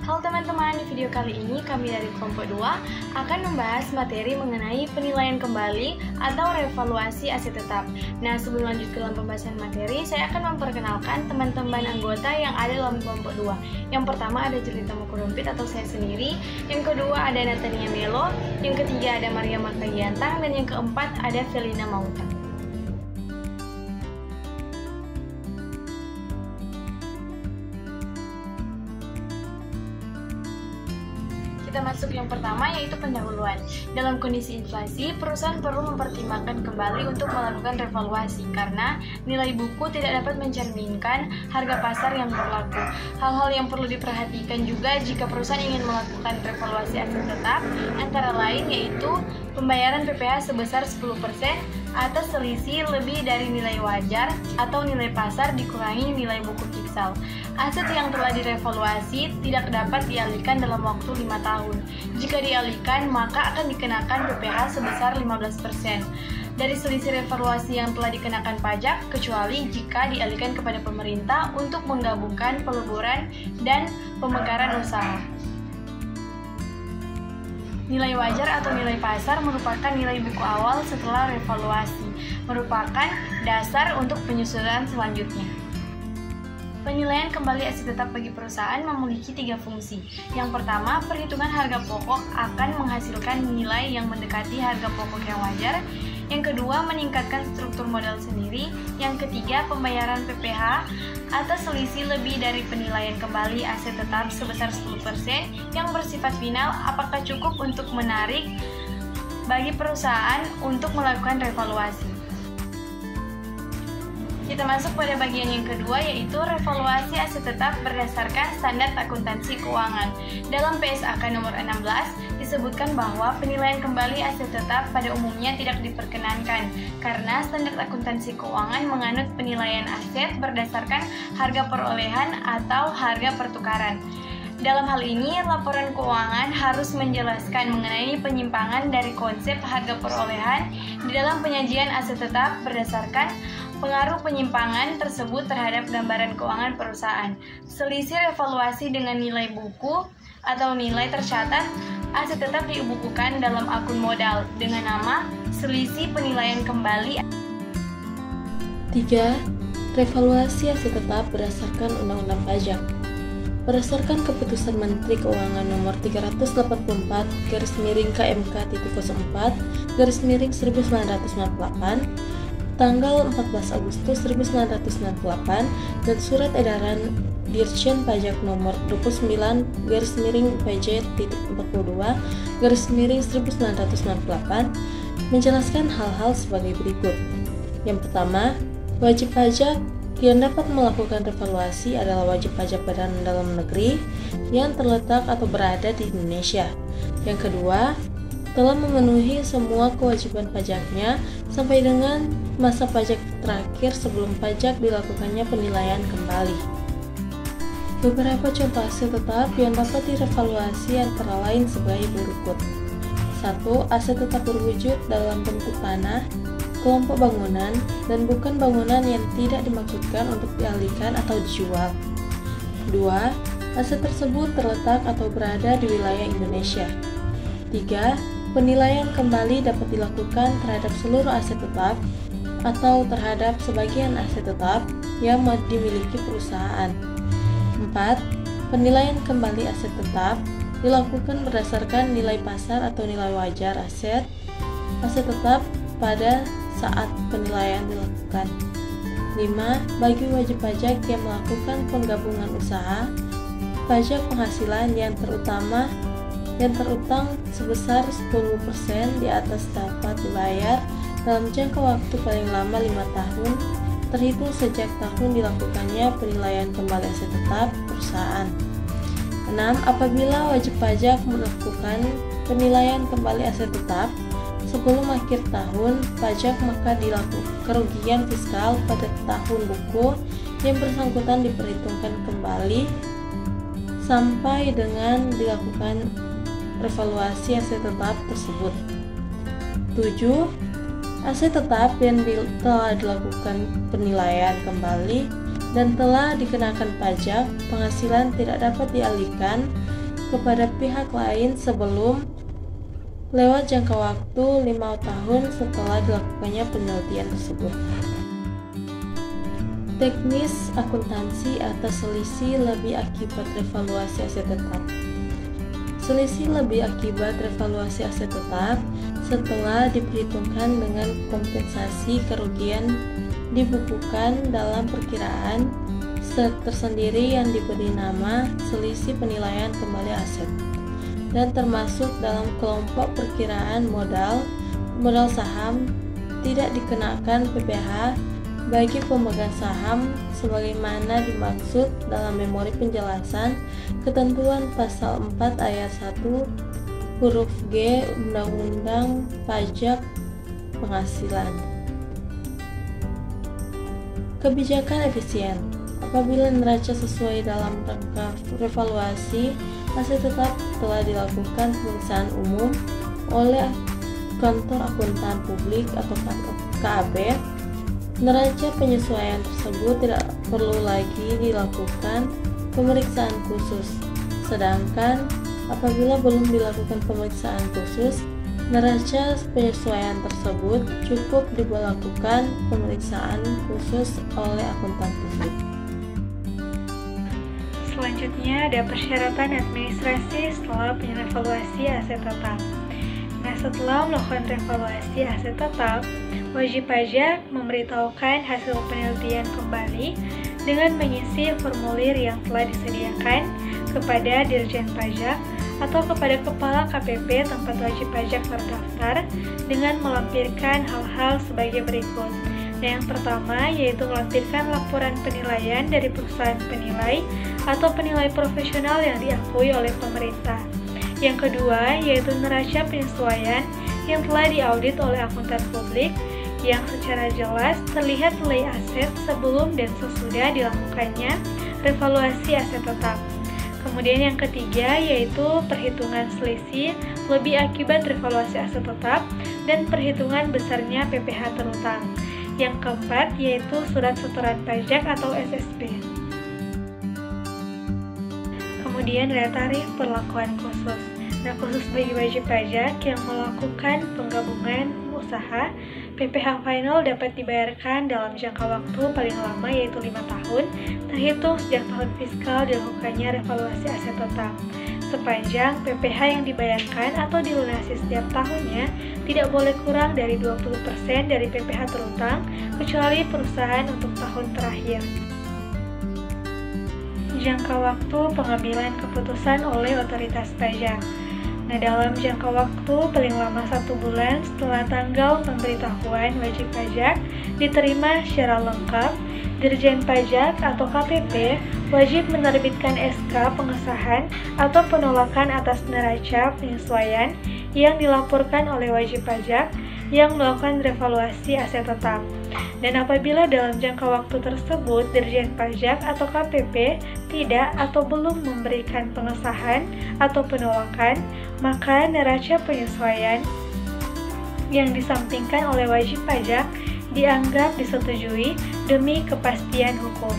Halo teman-teman, di video kali ini kami dari kelompok 2 akan membahas materi mengenai penilaian kembali atau revaluasi aset tetap. Nah, sebelum lanjut ke dalam pembahasan materi, saya akan memperkenalkan teman-teman anggota yang ada dalam kelompok 2. Yang pertama ada Jelita Mukurumpit atau saya sendiri, yang kedua ada Natania Melo, yang ketiga ada Maria Martagiantang, dan yang keempat ada Felina Mauta. Kita masuk yang pertama, yaitu pendahuluan. Dalam kondisi inflasi, perusahaan perlu mempertimbangkan kembali untuk melakukan revaluasi karena nilai buku tidak dapat mencerminkan harga pasar yang berlaku. Hal-hal yang perlu diperhatikan juga jika perusahaan ingin melakukan revaluasi aset tetap antara lain yaitu pembayaran PPh sebesar 10% atas selisih lebih dari nilai wajar atau nilai pasar dikurangi nilai buku fiskal. Aset yang telah direvaluasi tidak dapat dialihkan dalam waktu 5 tahun. Jika dialihkan, maka akan dikenakan PPh sebesar 15% dari selisih revaluasi yang telah dikenakan pajak, kecuali jika dialihkan kepada pemerintah untuk menggabungkan peleburan dan pemekaran usaha. Nilai wajar atau nilai pasar merupakan nilai buku awal setelah revaluasi, merupakan dasar untuk penyusunan selanjutnya. Penilaian kembali aset tetap bagi perusahaan memiliki 3 fungsi. Yang pertama, perhitungan harga pokok akan menghasilkan nilai yang mendekati harga pokok yang wajar. Yang kedua, meningkatkan struktur modal sendiri. Yang ketiga, pembayaran PPh atas selisih lebih dari penilaian kembali aset tetap sebesar 10% yang bersifat final apakah cukup untuk menarik bagi perusahaan untuk melakukan revaluasi. Kita masuk pada bagian yang kedua, yaitu revaluasi aset tetap berdasarkan standar akuntansi keuangan. Dalam PSAK nomor 16 disebutkan bahwa penilaian kembali aset tetap pada umumnya tidak diperkenankan karena standar akuntansi keuangan menganut penilaian aset berdasarkan harga perolehan atau harga pertukaran. Dalam hal ini, laporan keuangan harus menjelaskan mengenai penyimpangan dari konsep harga perolehan di dalam penyajian aset tetap berdasarkan pengaruh penyimpangan tersebut terhadap gambaran keuangan perusahaan. Selisih revaluasi dengan nilai buku atau nilai tercatat aset tetap dibukukan dalam akun modal dengan nama selisih penilaian kembali. 3. Revaluasi aset tetap berdasarkan Undang-Undang Pajak. Berdasarkan Keputusan Menteri Keuangan Nomor 384/KMK.04/1998 tanggal 14 Agustus 1998 dan Surat Edaran Dirjen Pajak Nomor 29/PJ.42/1998 menjelaskan hal-hal sebagai berikut. Yang pertama, wajib pajak yang dapat melakukan revaluasi adalah wajib pajak badan dalam negeri yang terletak atau berada di Indonesia. Yang kedua, telah memenuhi semua kewajiban pajaknya sampai dengan masa pajak terakhir sebelum pajak dilakukannya penilaian kembali. Beberapa contoh aset tetap yang dapat direvaluasi antara lain sebagai berikut. 1. Aset tetap berwujud dalam bentuk tanah, kelompok bangunan, dan bukan bangunan yang tidak dimaksudkan untuk dialihkan atau dijual. 2. Aset tersebut terletak atau berada di wilayah Indonesia. 3. Penilaian kembali dapat dilakukan terhadap seluruh aset tetap atau terhadap sebagian aset tetap yang dimiliki perusahaan. 4. Penilaian kembali aset tetap dilakukan berdasarkan nilai pasar atau nilai wajar aset tetap pada saat penilaian dilakukan. 5. Bagi wajib pajak yang melakukan penggabungan usaha, pajak penghasilan yang terutang sebesar 10% di atas dapat dibayar dalam jangka waktu paling lama 5 tahun terhitung sejak tahun dilakukannya penilaian kembali aset tetap perusahaan. 6. Apabila wajib pajak melakukan penilaian kembali aset tetap sebelum akhir tahun pajak, maka dilakukan kerugian fiskal pada tahun buku yang bersangkutan diperhitungkan kembali sampai dengan dilakukan revaluasi aset tetap tersebut. 7. Aset tetap yang telah dilakukan penilaian kembali dan telah dikenakan pajak penghasilan tidak dapat dialihkan kepada pihak lain sebelum lewat jangka waktu 5 tahun setelah dilakukannya penelitian tersebut. Teknis akuntansi atas selisih lebih akibat revaluasi aset tetap. Selisih lebih akibat revaluasi aset tetap setelah diperhitungkan dengan kompensasi kerugian dibukukan dalam perkiraan tersendiri yang diberi nama selisih penilaian kembali aset dan termasuk dalam kelompok perkiraan modal saham, tidak dikenakan PPh bagi pemegang saham sebagaimana dimaksud dalam memori penjelasan ketentuan pasal 4 ayat 1 huruf G Undang-Undang Pajak Penghasilan. Kebijakan efisien. Apabila neraca sesuai dalam rangka revaluasi aset tetap telah dilakukan pemeriksaan umum oleh kantor akuntan publik atau KAP, neraca penyesuaian tersebut tidak perlu lagi dilakukan pemeriksaan khusus. Sedangkan apabila belum dilakukan pemeriksaan khusus, neraca penyesuaian tersebut cukup dilakukan pemeriksaan khusus oleh akuntan publik. Selanjutnya ada persyaratan administrasi setelah penyevaluasi aset tetap. Nah, setelah melakukan revaluasi aset tetap, wajib pajak memberitahukan hasil penelitian kembali dengan mengisi formulir yang telah disediakan kepada Dirjen Pajak atau kepada Kepala KPP tempat wajib pajak terdaftar dengan melampirkan hal-hal sebagai berikut. Nah, yang pertama yaitu melampirkan laporan penilaian dari perusahaan penilai atau penilai profesional yang diakui oleh pemerintah. Yang kedua yaitu neraca penyesuaian yang telah diaudit oleh akuntan publik yang secara jelas terlihat nilai aset sebelum dan sesudah dilakukannya revaluasi aset tetap. Kemudian yang ketiga yaitu perhitungan selisih lebih akibat revaluasi aset tetap dan perhitungan besarnya PPh terutang. Yang keempat yaitu surat setoran pajak atau SSP. Kemudian ada tarif perlakuan khusus. Nah, khusus bagi wajib pajak yang melakukan penggabungan usaha, PPh final dapat dibayarkan dalam jangka waktu paling lama yaitu 5 tahun, terhitung sejak tahun fiskal dilakukannya revaluasi aset tetap. Sepanjang PPh yang dibayarkan atau dilunasi setiap tahunnya tidak boleh kurang dari 20% dari PPh terutang, kecuali perusahaan untuk tahun terakhir. Jangka waktu pengambilan keputusan oleh otoritas pajak. Nah, dalam jangka waktu paling lama 1 bulan setelah tanggal pemberitahuan wajib pajak diterima secara lengkap, Dirjen Pajak atau KPP wajib menerbitkan SK pengesahan atau penolakan atas neraca penyesuaian yang dilaporkan oleh wajib pajak yang melakukan revaluasi aset tetap. Dan apabila dalam jangka waktu tersebut Dirjen Pajak atau KPP tidak atau belum memberikan pengesahan atau penolakan, maka neraca penyesuaian yang disampingkan oleh wajib pajak dianggap disetujui demi kepastian hukum.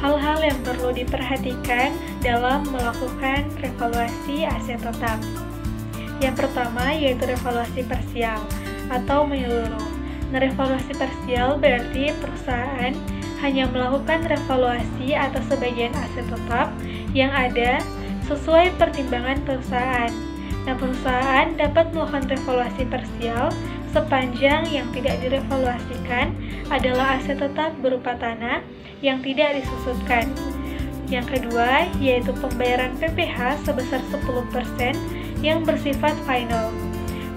Hal-hal yang perlu diperhatikan dalam melakukan revaluasi aset tetap. Yang pertama yaitu revaluasi parsial atau menyeluruh. Nah, revaluasi parsial berarti perusahaan hanya melakukan revaluasi atas sebagian aset tetap yang ada sesuai pertimbangan perusahaan. Nah, perusahaan dapat melakukan revaluasi parsial sepanjang yang tidak direvaluasikan adalah aset tetap berupa tanah yang tidak disusutkan. Yang kedua yaitu pembayaran PPh sebesar 10% yang bersifat final.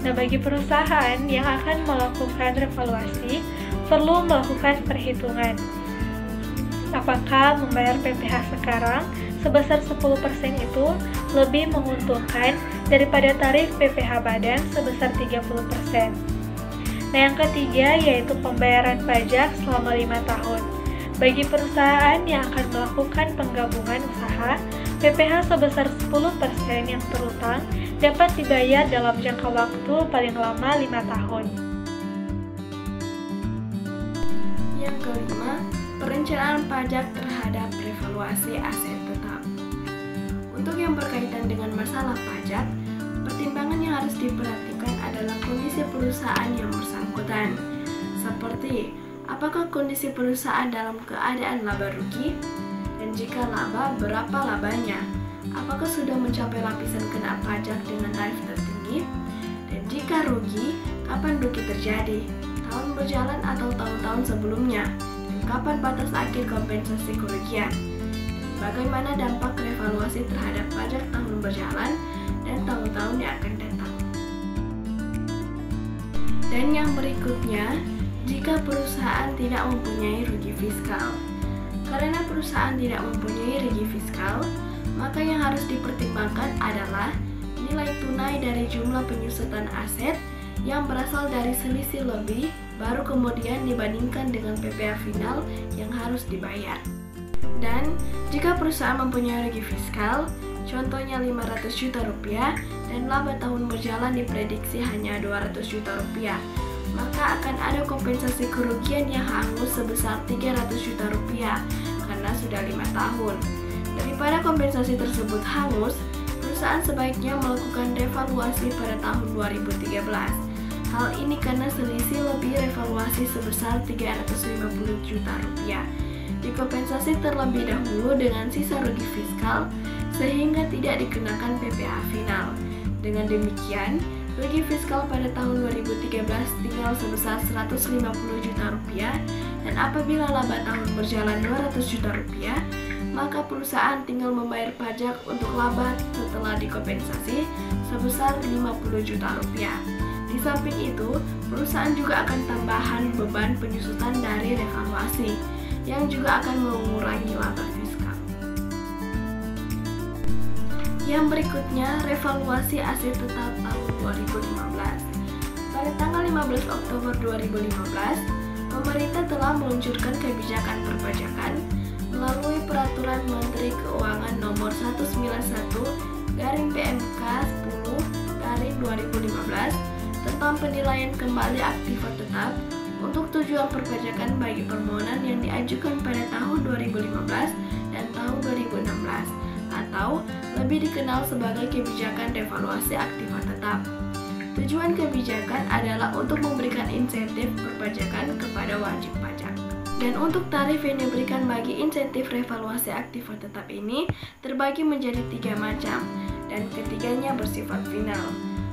Nah, bagi perusahaan yang akan melakukan revaluasi perlu melakukan perhitungan. Apakah membayar PPh sekarang sebesar 10% itu lebih menguntungkan daripada tarif PPh badan sebesar 30%. Nah, yang ketiga yaitu pembayaran pajak selama 5 tahun. Bagi perusahaan yang akan melakukan penggabungan usaha, PPh sebesar 10% yang terutang dapat dibayar dalam jangka waktu paling lama 5 tahun. Yang kelima, perencanaan pajak terhadap revaluasi aset tetap. Untuk yang berkaitan dengan masalah pajak, pertimbangan yang harus diperhatikan adalah kondisi perusahaan yang bersangkutan. Seperti, apakah kondisi perusahaan dalam keadaan laba rugi? Dan jika laba, berapa labanya? Apakah sudah mencapai lapisan kena pajak dengan tarif tertinggi? Dan jika rugi, kapan rugi terjadi? Tahun berjalan atau tahun-tahun sebelumnya? Dan kapan batas akhir kompensasi kerugian? Bagaimana dampak revaluasi terhadap pajak tahun berjalan dan tahun-tahun yang akan datang? Dan yang berikutnya, jika perusahaan tidak mempunyai rugi fiskal. Karena perusahaan tidak mempunyai rugi fiskal, maka yang harus dipertimbangkan adalah nilai tunai dari jumlah penyusutan aset yang berasal dari selisih lebih, baru kemudian dibandingkan dengan PPh final yang harus dibayar. Dan jika perusahaan mempunyai rugi fiskal, contohnya 500 juta rupiah dan laba tahun berjalan diprediksi hanya 200 juta rupiah, maka akan ada kompensasi kerugian yang hangus sebesar 300 juta rupiah karena sudah 5 tahun. Daripada kompensasi tersebut hangus, perusahaan sebaiknya melakukan revaluasi pada tahun 2013. Hal ini karena selisih lebih revaluasi sebesar 350 juta rupiah. Dikompensasi terlebih dahulu dengan sisa rugi fiskal sehingga tidak dikenakan PPh final. Dengan demikian, rugi fiskal pada tahun 2013 tinggal sebesar 150 juta rupiah dan apabila laba tahun berjalan 200 juta rupiah, maka perusahaan tinggal membayar pajak untuk laba setelah dikompensasi sebesar 50 juta rupiah. Di samping itu, perusahaan juga akan tambahan beban penyusutan dari revaluasi yang juga akan mengurangi laba fiskal. Yang berikutnya, revaluasi aset tetap tahun 2015. Pada tanggal 15 Oktober 2015, pemerintah telah meluncurkan kebijakan perpajakan melalui Peraturan Menteri Keuangan Nomor 191/PMK 10/2015 tentang penilaian kembali aktiva tetap untuk tujuan perpajakan bagi permohonan yang diajukan pada tahun 2015 dan tahun 2016 atau lebih dikenal sebagai kebijakan revaluasi aktiva tetap. Tujuan kebijakan adalah untuk memberikan insentif perpajakan kepada wajib pajak. Dan untuk tarif yang diberikan bagi insentif revaluasi aktiva tetap ini terbagi menjadi 3 macam, dan ketiganya bersifat final.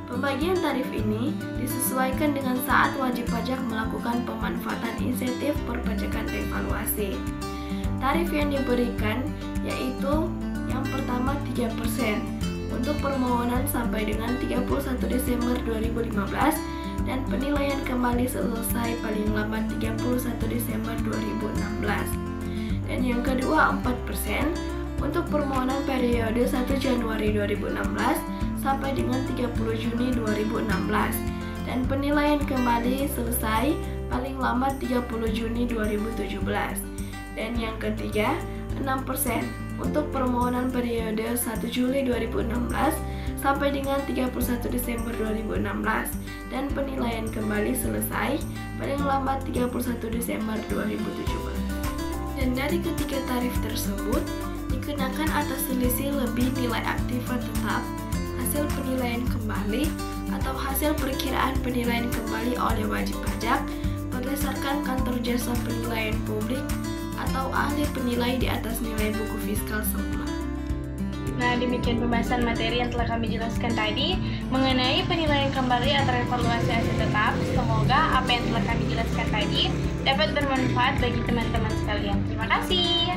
Pembagian tarif ini disesuaikan dengan saat wajib pajak melakukan pemanfaatan insentif perpajakan revaluasi. Tarif yang diberikan yaitu yang pertama 3% untuk permohonan sampai dengan 31 Desember 2015 dan penilaian kembali selesai paling lambat 31 Desember 2016. Dan yang kedua 4% untuk permohonan periode 1 Januari 2016 sampai dengan 30 Juni 2016 dan penilaian kembali selesai paling lambat 30 Juni 2017. Dan yang ketiga 6% untuk permohonan periode 1 Juli 2016 sampai dengan 31 Desember 2016 dan penilaian kembali selesai paling lambat 31 Desember 2017. Dan dari ketiga tarif tersebut dikenakan atas selisih lebih nilai aktiva tetap, hasil penilaian kembali atau hasil perkiraan penilaian kembali oleh wajib pajak berdasarkan kantor jasa penilaian publik atau ahli penilai di atas nilai buku fiskal semula. Nah, demikian pembahasan materi yang telah kami jelaskan tadi mengenai penilaian kembali atau revaluasi aset tetap. Semoga apa yang telah kami jelaskan tadi dapat bermanfaat bagi teman-teman sekalian. Terima kasih.